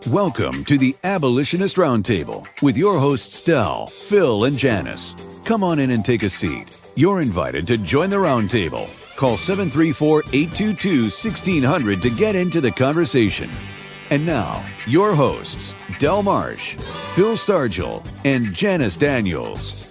Welcome to the Abolitionist Roundtable with your hosts Del, Phil, and Janice. Come on in and take a seat. You're invited to join the roundtable. Call 734-822-1600 to get into the conversation. And now, your hosts, Del Marsh, Phil Stargell, and Janice Daniels.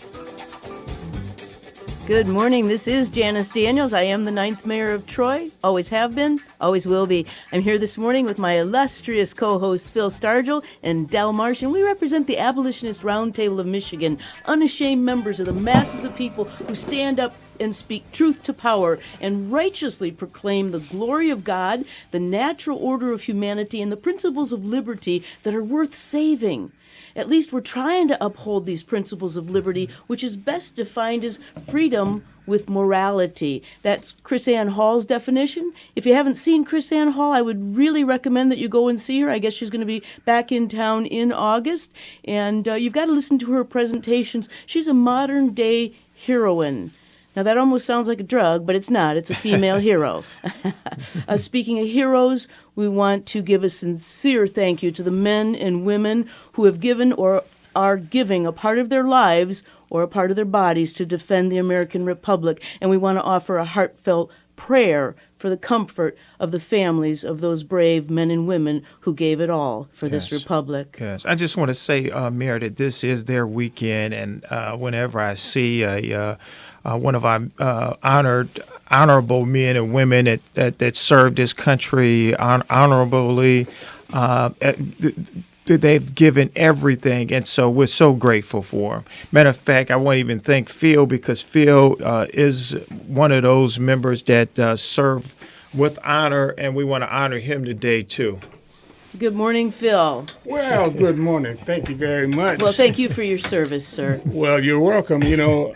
Good morning. This is Janice Daniels. I am the 9th Mayor of Troy. Always have been, always will be. I'm here this morning with my illustrious co-hosts Phil Stargell and Del Marsh, and we represent the Abolitionist Roundtable of Michigan, unashamed members of the masses of people who stand up and speak truth to power and righteously proclaim the glory of God, the natural order of humanity, and the principles of liberty that are worth saving. At least we're trying to uphold these principles of liberty, which is best defined as freedom with morality. That's Chris Ann Hall's definition. If you haven't seen Chris Ann Hall, I would really recommend that you go and see her. I guess she's going to be back in town in August, and you've got to listen to her presentations. She's a modern-day heroine. Now, that almost sounds like a drug, but it's not. It's a female hero. Speaking of heroes, we want to give a sincere thank you to the men and women who have given or are giving a part of their lives or a part of their bodies to defend the American Republic. And we want to offer a heartfelt prayer for the comfort of the families of those brave men and women who gave it all for this republic. Yes, I just want to say, Mayor, that this is their weekend, and whenever I see one of our honorable men and women that served this country honorably, they've given everything, and so we're so grateful for them. Matter of fact, I won't even thank Phil, because Phil is one of those members that serve with honor, and we want to honor him today, too. Good morning, Phil. Well, good morning. Thank you very much. Well, thank you for your service, sir. Well, you're welcome. You know,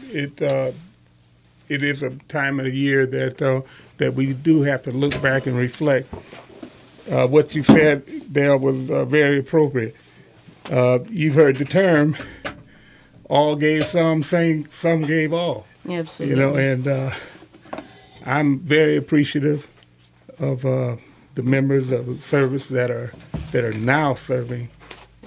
it is a time of the year that we do have to look back and reflect. What you said there was very appropriate. You've heard the term, all gave some gave all. Absolutely. You know, and I'm very appreciative of the members of the service that are now serving,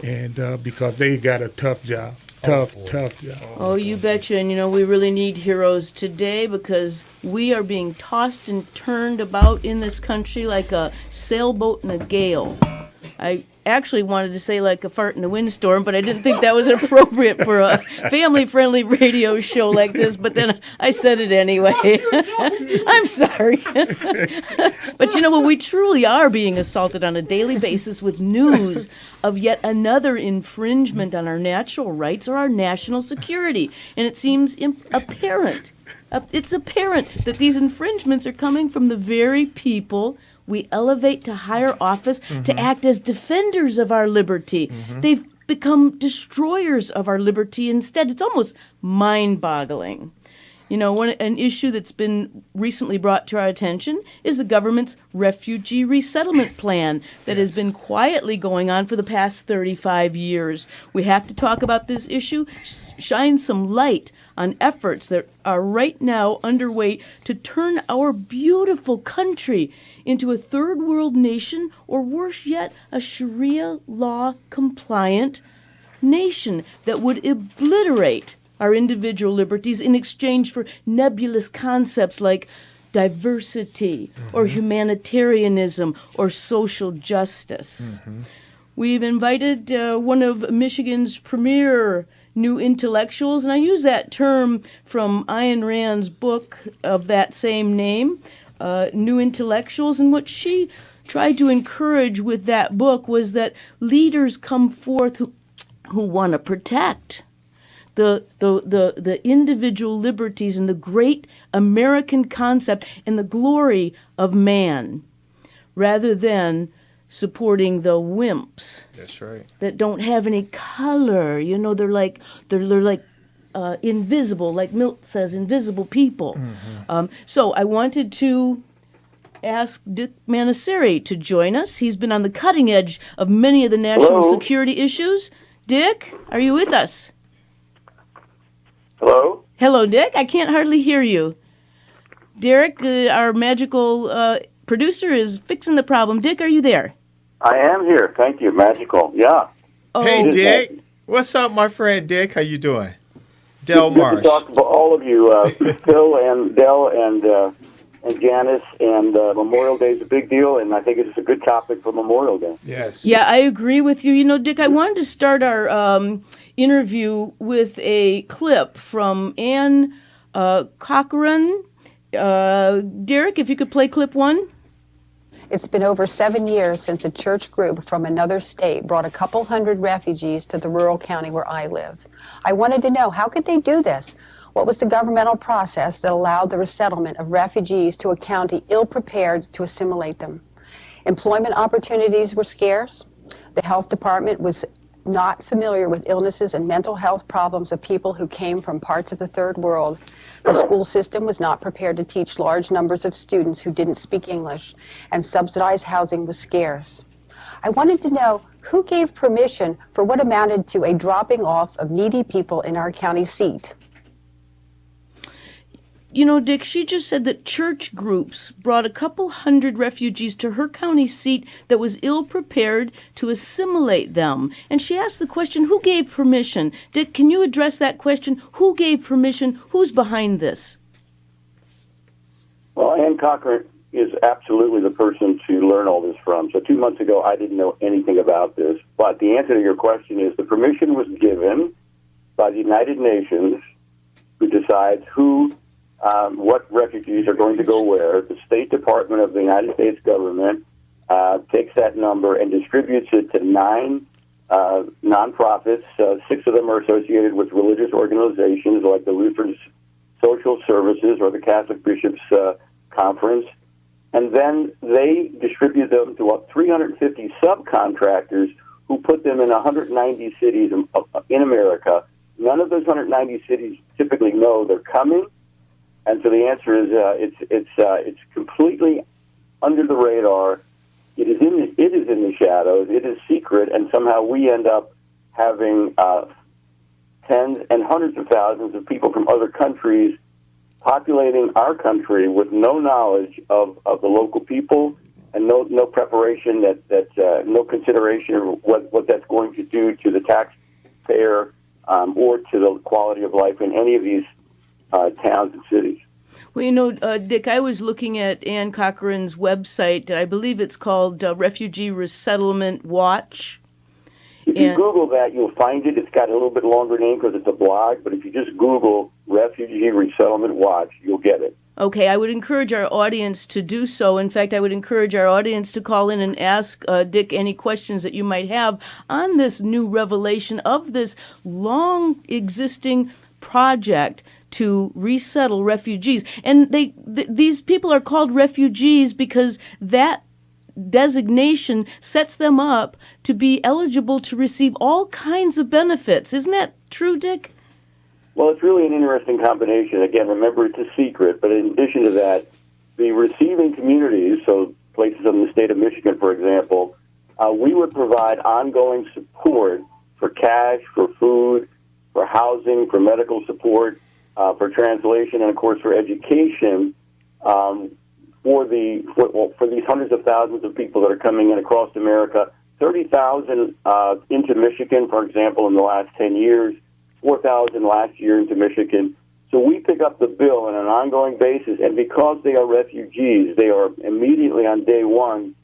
and because they got a tough job. Tough job. Oh, you betcha. And, you know, we really need heroes today because we are being tossed and turned about in this country like a sailboat in a gale. I actually wanted to say like a fart in a windstorm, but I didn't think that was appropriate for a family-friendly radio show like this, but then I said it anyway. I'm sorry. But you know what? We truly are being assaulted on a daily basis with news of yet another infringement on our natural rights or our national security. And it seems apparent. It's apparent that these infringements are coming from the very people we elevate to higher office to act as defenders of our liberty. They've become destroyers of our liberty instead. It's almost mind-boggling. You know, an issue that's been recently brought to our attention is the government's Refugee Resettlement Plan that has been quietly going on for the past 35 years. We have to talk about this issue, shine some light on efforts that are right now underway to turn our beautiful country into a third world nation, or worse yet, a Sharia law compliant nation that would obliterate our individual liberties in exchange for nebulous concepts like diversity or humanitarianism or social justice. We've invited one of Michigan's premier new intellectuals, and I use that term from Ayn Rand's book of that same name, New Intellectuals, and what she tried to encourage with that book was that leaders come forth who want to protect the individual liberties and the great American concept and the glory of man, rather than supporting the wimps. That's right. That don't have any color. You know, they're like invisible, like Milt says, invisible people. So I wanted to ask Dick Manasseri to join us. He's been on the cutting edge of many of the national security issues. Dick, are you with us? Hello? Hello, Dick. I can't hardly hear you. Derek, our magical producer, is fixing the problem. Dick, are you there? I am here. Thank you. Magical. Yeah. Hey, Oh, Dick. What's up, my friend Dick? How you doing? Del Good to Marsh. talk to all of you, Phil and Del and Janice. And Memorial Day is a big deal, and I think it's a good topic for Memorial Day. Yes. yeah, I agree with you. You know, Dick, I wanted to start our interview with a clip from Ann Cochran. Derek, if you could play clip 1. It's been over 7 years since a church group from another state brought a couple hundred refugees to the rural county where I live. I wanted to know, how could they do this? What was the governmental process that allowed the resettlement of refugees to a county ill-prepared to assimilate them? Employment opportunities were scarce. The health department was not familiar with illnesses and mental health problems of people who came from parts of the third world. The school system was not prepared to teach large numbers of students who didn't speak English, and subsidized housing was scarce. I wanted to know who gave permission for what amounted to a dropping off of needy people in our county seat. You know, Dick, she just said that church groups brought a couple hundred refugees to her county seat that was ill-prepared to assimilate them. And she asked the question, who gave permission? Dick, can you address that question? Who gave permission? Who's behind this? Well, Ann Cochran is absolutely the person to learn all this from. So 2 months ago, I didn't know anything about this. But the answer to your question is the permission was given by the United Nations, who decides what refugees are going to go where. The State Department of the United States government takes that number and distributes it to 9 nonprofits. 6 of them are associated with religious organizations like the Lutheran Social Services or the Catholic Bishops' Conference. And then they distribute them to 350 subcontractors who put them in 190 cities in America. None of those 190 cities typically know they're coming. And so the answer is it's completely under the radar. It is in the shadows. It is secret, and somehow we end up having tens and hundreds of thousands of people from other countries populating our country with no knowledge of the local people and no preparation, no consideration of what that's going to do to the taxpayer or to the quality of life in any of these towns and cities. Well, you know, Dick, I was looking at Ann Cochran's website. I believe it's called Refugee Resettlement Watch. If you Google that, you'll find it. It's got a little bit longer name because it's a blog, but if you just Google Refugee Resettlement Watch, you'll get it. Okay, I would encourage our audience to do so. In fact, I would encourage our audience to call in and ask Dick any questions that you might have on this new revelation of this long existing project to resettle refugees. And these people are called refugees because that designation sets them up to be eligible to receive all kinds of benefits. Isn't that true, Dick? Well, it's really an interesting combination. Again, remember, it's a secret, but in addition to that, the receiving communities, so places in the state of Michigan, for example, we would provide ongoing support for cash, for food, for housing, for medical support, for translation, and, of course, for education for these hundreds of thousands of people that are coming in across America. 30,000 into Michigan, for example, in the last 10 years, 4,000 last year into Michigan. So we pick up the bill on an ongoing basis, and because they are refugees, they are immediately on day one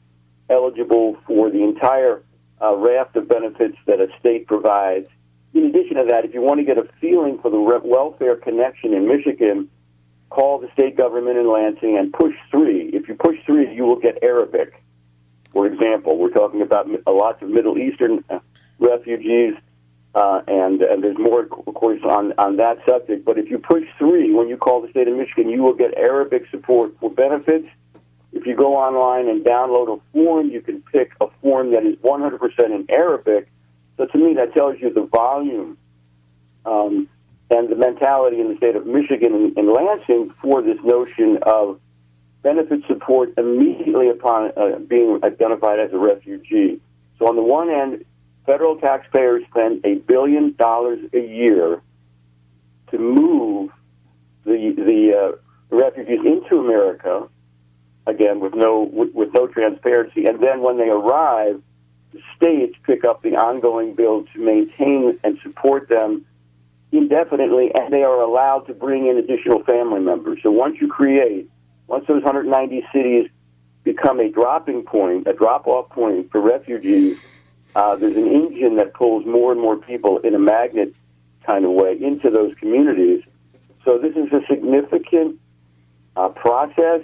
eligible for the entire raft of benefits that a state provides. In addition to that, if you want to get a feeling for the welfare connection in Michigan, call the state government in Lansing and push 3. If you push 3, you will get Arabic. For example, we're talking about lots of Middle Eastern refugees, and there's more, of course, on that subject. But if you push 3, when you call the state of Michigan, you will get Arabic support for benefits. If you go online and download a form, you can pick a form that is 100% in Arabic. So to me, that tells you the volume and the mentality in the state of Michigan and Lansing for this notion of benefit support immediately upon being identified as a refugee. So on the one hand, federal taxpayers spend $1 billion a year to move the refugees into America, again with no transparency, and then when they arrive, the states pick up the ongoing bill to maintain and support them indefinitely, and they are allowed to bring in additional family members. So once those 190 cities become a drop-off point for refugees, there's an engine that pulls more and more people in a magnet kind of way into those communities. So this is a significant process,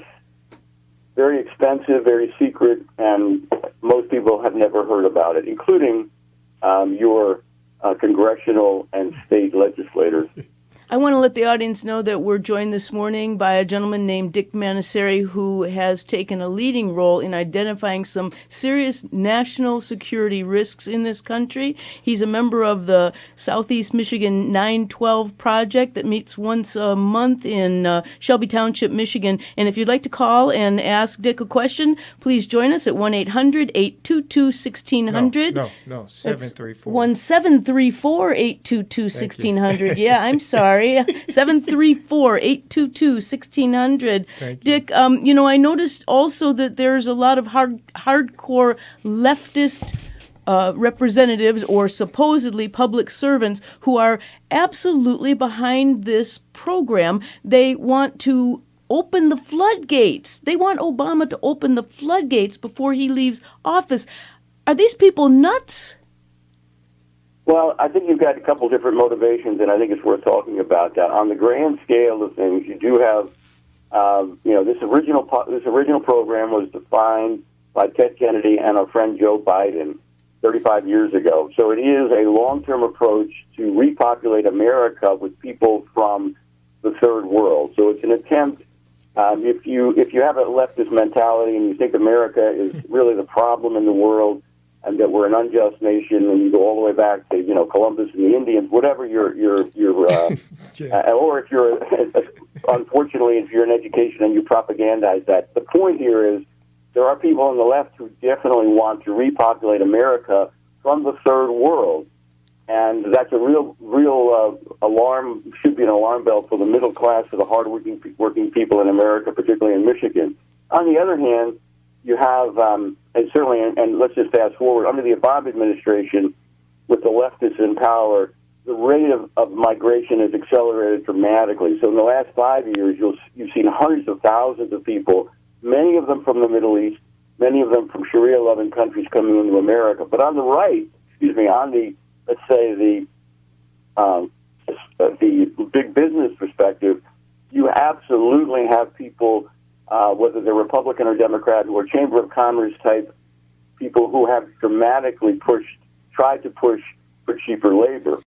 very expensive, very secret, and most people have never heard about it, including your congressional and state legislators. I want to let the audience know that we're joined this morning by a gentleman named Dick Manasseri, who has taken a leading role in identifying some serious national security risks in this country. He's a member of the Southeast Michigan 912 project that meets once a month in Shelby Township, Michigan. And if you'd like to call and ask Dick a question, please join us at 1-800-822-1600. No, 734. 1-734-822-1600. Yeah, I'm sorry. 734-822-1600. Dick, I noticed also that there's a lot of hardcore leftist representatives or supposedly public servants who are absolutely behind this program. They want to open the floodgates. They want Obama to open the floodgates before he leaves office. Are these people nuts? Well, I think you've got a couple different motivations, and I think it's worth talking about that. On the grand scale of things, you do have, this original program was defined by Ted Kennedy and our friend Joe Biden 35 years ago. So it is a long-term approach to repopulate America with people from the third world. So it's an attempt. If you have a leftist mentality and you think America is really the problem in the world, and that we're an unjust nation, and you go all the way back to Columbus and the Indians, whatever your or if you're unfortunately if you're in education and you propagandize that. The point here is there are people on the left who definitely want to repopulate America from the third world, and that's a real alarm. Should be an alarm bell for the middle class, for the hardworking people in America, particularly in Michigan. On the other hand, you have, and let's just fast forward, under the Obama administration, with the leftists in power, the rate of migration has accelerated dramatically. So in the last 5 years, you've seen hundreds of thousands of people, many of them from the Middle East, many of them from Sharia-loving countries coming into America. But on the right, let's say the big business perspective, you absolutely have people, whether they're Republican or Democrat, who are Chamber of Commerce type people who have dramatically tried to push for cheaper labor.